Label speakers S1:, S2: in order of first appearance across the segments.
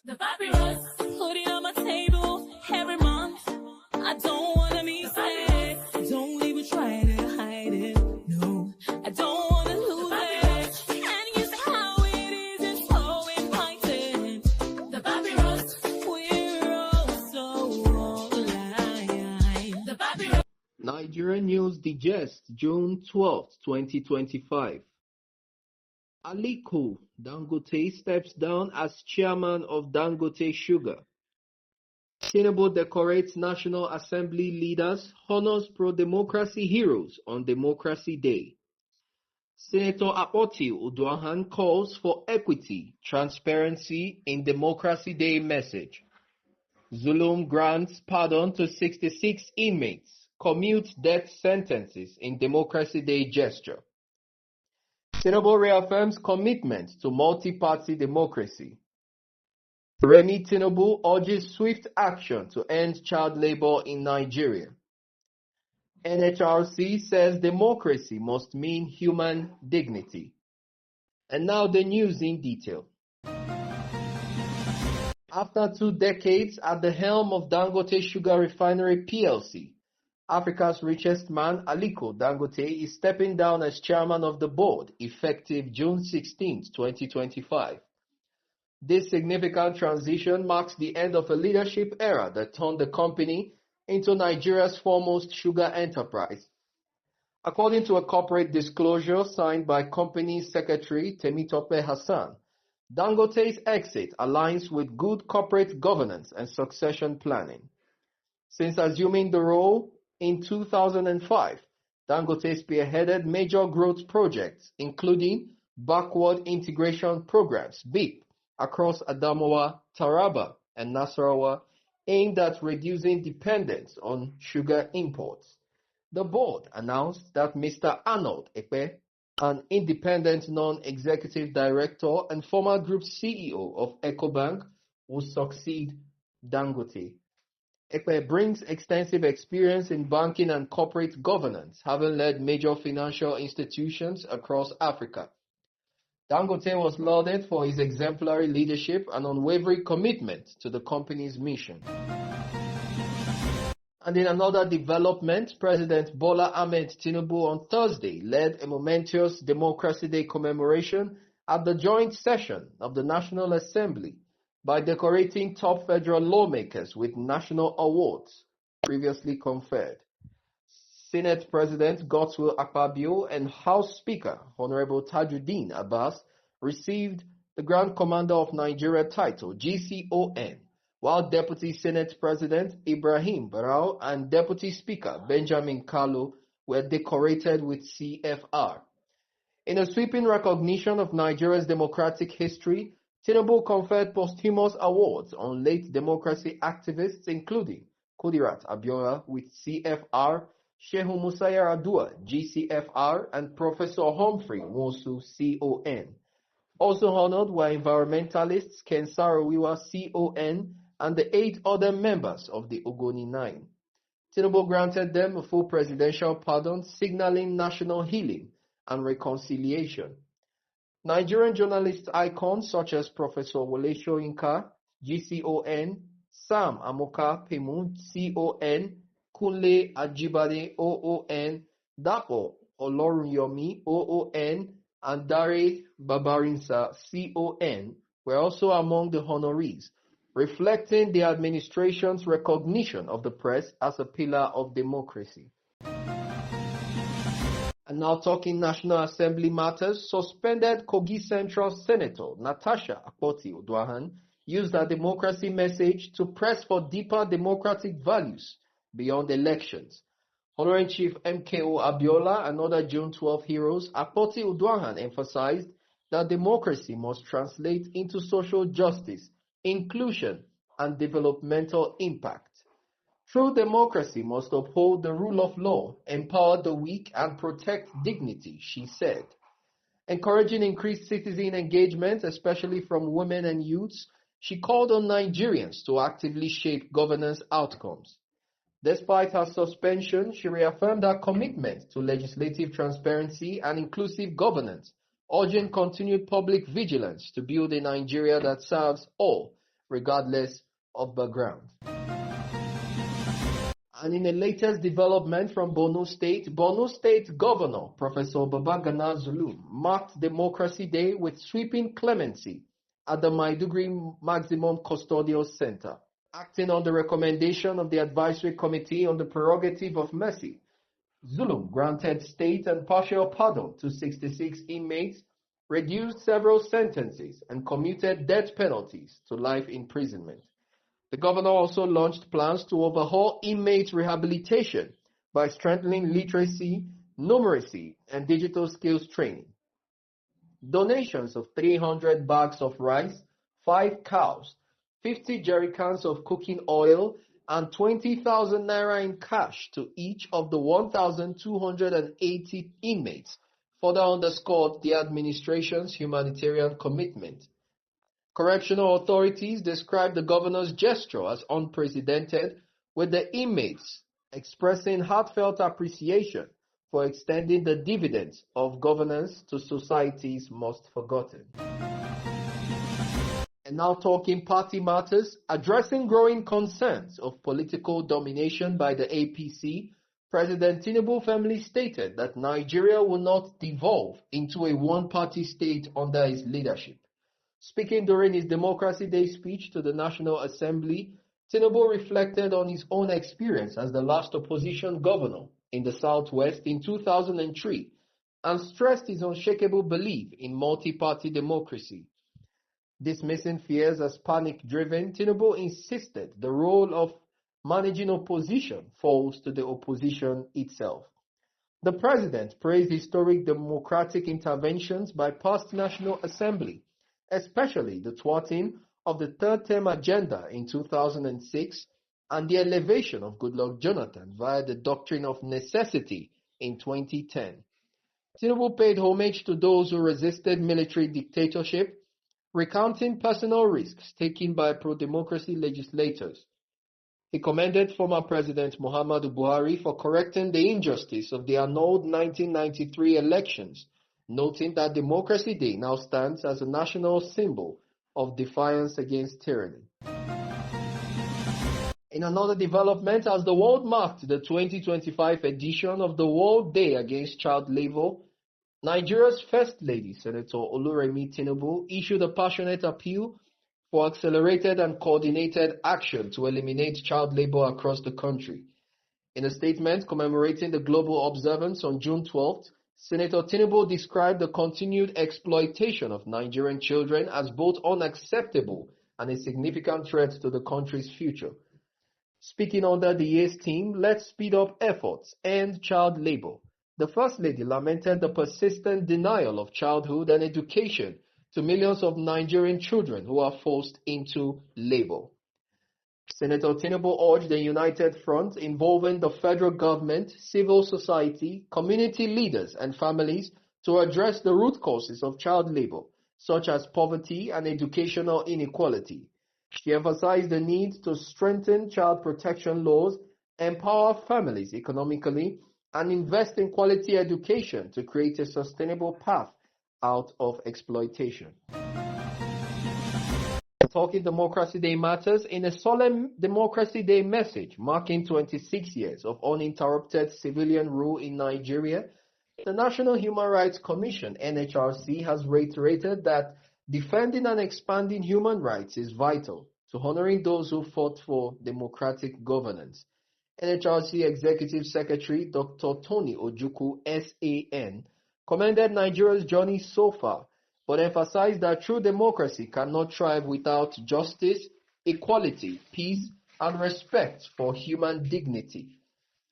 S1: The papyrus, put it on my table every month. I don't wanna be sad. Don't even try to hide it. No, I don't wanna lose it. And you say how it is, it's so inviting. The papyrus, we're all so alive. The papyrus.
S2: Nigerian News Digest, June 12, 2025. Aliko Dangote steps down as chairman of Dangote Sugar. Tinubu decorates National Assembly leaders, honors pro-democracy heroes on Democracy Day. Senator Apoti Uduahan calls for equity, transparency in Democracy Day message. Zulum grants pardon to 66 inmates, commutes death sentences in Democracy Day gesture. Tinubu reaffirms commitment to multi-party democracy. Remi Tinubu urges swift action to end child labor in Nigeria. NHRC says democracy must mean human dignity. And now the news in detail. After 2 decades at the helm of Dangote Sugar Refinery PLC, Africa's richest man, Aliko Dangote, is stepping down as chairman of the board effective June 16, 2025. This significant transition marks the end of a leadership era that turned the company into Nigeria's foremost sugar enterprise. According to a corporate disclosure signed by company secretary Temitope Hassan, Dangote's exit aligns with good corporate governance and succession planning. Since assuming the role in 2005, Dangote spearheaded major growth projects, including backward integration programs, BIP, across Adamawa, Taraba, and Nasarawa, aimed at reducing dependence on sugar imports. The board announced that Mr. Arnold Ekpe, an independent non-executive director and former group CEO of EcoBank, will succeed Dangote. Ekpe brings extensive experience in banking and corporate governance, having led major financial institutions across Africa. Dangote was lauded for his exemplary leadership and unwavering commitment to the company's mission. And in another development, President Bola Ahmed Tinubu on Thursday led a momentous Democracy Day commemoration at the joint session of the National Assembly by decorating top federal lawmakers with national awards previously conferred. Senate President Godswill Akpabio and House Speaker Honorable Tajuddin Abbas received the Grand Commander of Nigeria title, GCON, while Deputy Senate President Ibrahim Barau and Deputy Speaker Benjamin Kalu were decorated with CFR. In a sweeping recognition of Nigeria's democratic history, Tinubu conferred posthumous awards on late democracy activists including Kudirat Abiola with CFR, Shehu Musa Yar'Adua GCFR, and Professor Humphrey Nwosu CON. Also honored were environmentalists Ken Saro-Wiwa CON and the 8 other members of the Ogoni Nine. Tinubu granted them a full presidential pardon, signaling national healing and reconciliation. Nigerian journalist icons such as Professor Wole Soyinka, GCON, Sam Amoka Pemu, CON, Kunle Ajibade, OON, Dapo Olorunyomi, OON, and Dare Babarinsa, CON, were also among the honorees, reflecting the administration's recognition of the press as a pillar of democracy. And now talking National Assembly matters, suspended Kogi Central Senator Natasha Akpoti Uduahan used her democracy message to press for deeper democratic values beyond elections. Honoring Chief MKO Abiola and other June 12 heroes, Akpoti Uduahan emphasized that democracy must translate into social justice, inclusion, and developmental impact. True democracy must uphold the rule of law, empower the weak, and protect dignity, she said. Encouraging increased citizen engagement, especially from women and youths, she called on Nigerians to actively shape governance outcomes. Despite her suspension, she reaffirmed her commitment to legislative transparency and inclusive governance, urging continued public vigilance to build a Nigeria that serves all, regardless of background. And in the latest development from Borno State Governor Professor Babagana Zulum marked Democracy Day with sweeping clemency at the Maiduguri Maximum Custodial Center. Acting on the recommendation of the Advisory Committee on the Prerogative of Mercy, Zulum granted state and partial pardon to 66 inmates, reduced several sentences, and commuted death penalties to life imprisonment. The governor also launched plans to overhaul inmate rehabilitation by strengthening literacy, numeracy, and digital skills training. Donations of 300 bags of rice, 5 cows, 50 jerrycans of cooking oil, and 20,000 naira in cash to each of the 1,280 inmates further underscored the administration's humanitarian commitment. Correctional authorities described the governor's gesture as unprecedented, with the inmates expressing heartfelt appreciation for extending the dividends of governance to society's most forgotten. And now talking party matters, addressing growing concerns of political domination by the APC, President Tinubu firmly stated that Nigeria will not devolve into a one-party state under his leadership. Speaking during his Democracy Day speech to the National Assembly, Tinubu reflected on his own experience as the last opposition governor in the Southwest in 2003 and stressed his unshakable belief in multi-party democracy. Dismissing fears as panic-driven, Tinubu insisted the role of managing opposition falls to the opposition itself. The president praised historic democratic interventions by past National Assembly, especially the thwarting of the third-term agenda in 2006 and the elevation of Goodluck Jonathan via the doctrine of necessity in 2010. Tinubu paid homage to those who resisted military dictatorship, recounting personal risks taken by pro-democracy legislators. He commended former President Muhammadu Buhari for correcting the injustice of the annulled 1993 elections, noting that Democracy Day now stands as a national symbol of defiance against tyranny. In another development, as the world marked the 2025 edition of the World Day Against Child Labor, Nigeria's First Lady, Senator Oluremi Tinubu, issued a passionate appeal for accelerated and coordinated action to eliminate child labor across the country. In a statement commemorating the global observance on June 12th, Senator Tinubu described the continued exploitation of Nigerian children as both unacceptable and a significant threat to the country's future. Speaking under the year's theme, Let's Speed Up Efforts, End Child Labor, the First Lady lamented the persistent denial of childhood and education to millions of Nigerian children who are forced into labor. Senator Tinubu urged a united front involving the federal government, civil society, community leaders, and families to address the root causes of child labor, such as poverty and educational inequality. She emphasized the need to strengthen child protection laws, empower families economically, and invest in quality education to create a sustainable path out of exploitation. Talking Democracy Day matters, in a solemn Democracy Day message marking 26 years of uninterrupted civilian rule in Nigeria, the National Human Rights Commission, NHRC, has reiterated that defending and expanding human rights is vital to honoring those who fought for democratic governance. NHRC Executive Secretary Dr. Tony Ojukwu, SAN, commended Nigeria's journey so far, but emphasized that true democracy cannot thrive without justice, equality, peace, and respect for human dignity.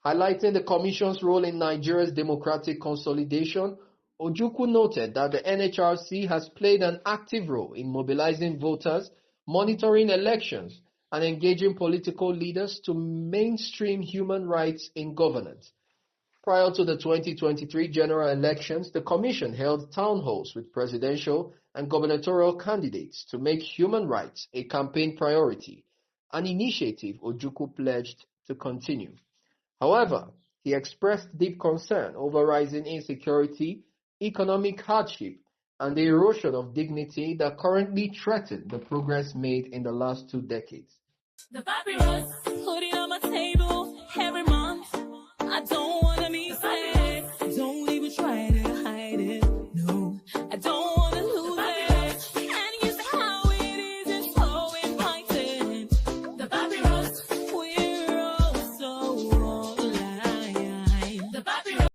S2: Highlighting the Commission's role in Nigeria's democratic consolidation, Ojukwu noted that the NHRC has played an active role in mobilizing voters, monitoring elections, and engaging political leaders to mainstream human rights in governance. Prior to the 2023 general elections, the Commission held town halls with presidential and gubernatorial candidates to make human rights a campaign priority, an initiative Ojukwu pledged to continue. However, he expressed deep concern over rising insecurity, economic hardship, and the erosion of dignity that currently threaten the progress made in the last 2 decades.
S1: The papyrus, put it on my table every month.